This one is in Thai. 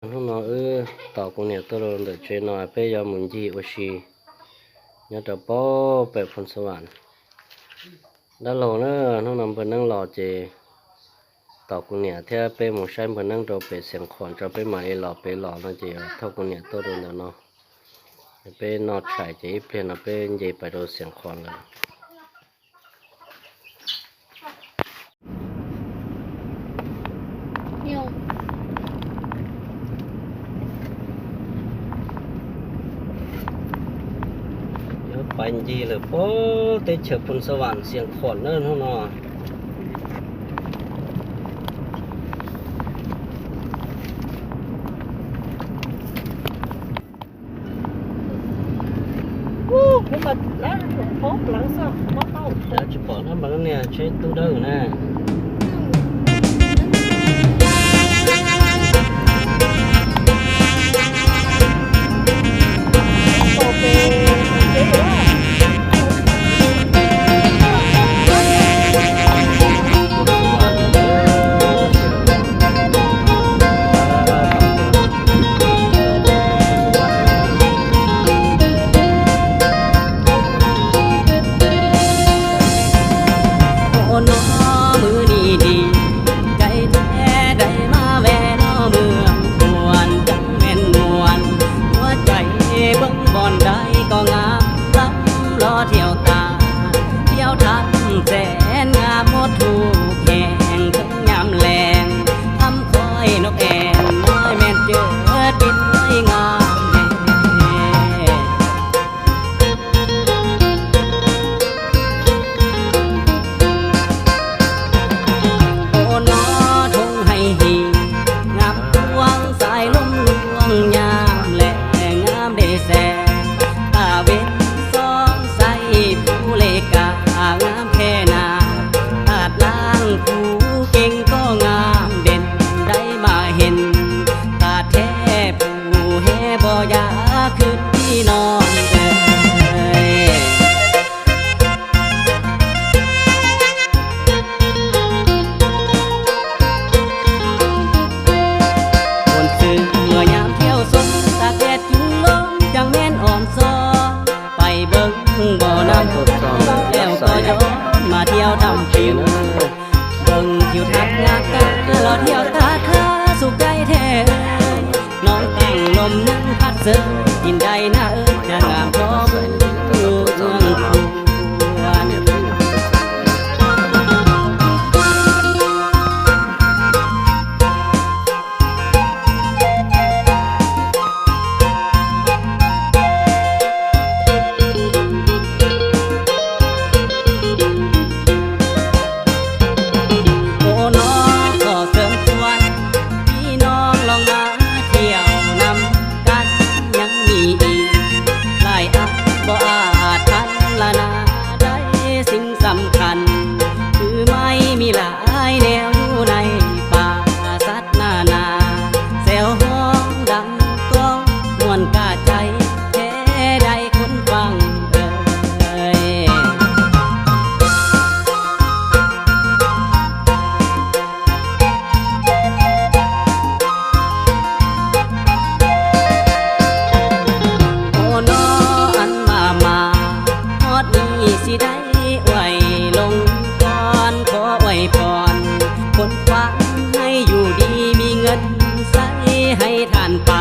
Hôm nọ tàu của nhà tôi rồi để chơi nói bây giờ muốn gì ở xí nhớ tập bó bẹp phần sơ bản đã lâu nữa nó nằm bên năng lò chè tàu của nhà theo bên một sai bên năng đồ bẹp xem khoản cho bên mà lò nó chè thâu của nhà tôi rồi nó bên nó chạy chè bên nó bên gì phải đồ xem khoản rồi bánh gì là bố tới chợ phần sơ bản xem khoản nữa không nọ nhưng mà lá hốt lắng sao mất đâu đã chụp bỏ nó bằng nè chơi tu đâu nèแสนงามหมดทุกแห่งทั้งยามแลงทำคอยนกแอ่นน้อยแม่นเจอปิดไม่งามโอ้นอทงให้หีงามพวงสายลมลวงยามแลงงามได้แสงตาเว้นซ้อนใสผู้เลกางามแค่นาอาจล้างผู้เก่งก็งามเด่นได้มาเห็นตาแท้ผู้แห่บ่อยากขึ้นที่นอนคนซื้อเมื่อยามเที่ยวสนตากแดดจุงลมจังแม่นอ่อนซ้อไปเบิ่งบ่อน้ำแล้วก็ย้อนมาเที่ยวทำผิวเบิ่งทิวทัศน์งามตาเราเที่ยวตาค้าสุขใจแท้น้องแต่งลมนั่งพัดเสยกินได้นะจะงามพร้อมเมืองควรสำคัญคือไม่มีหลายแนวอยู่ในป่าสัตว์นานาแซวห้องดังก็มวนกาใจแท้ใดคนฟังโอ้นออันมาฮอดนี้สิได้ไว้ลงก่อนขอไว้พรคนฟังให้อยู่ดีมีเงินใส่ให้ทานไป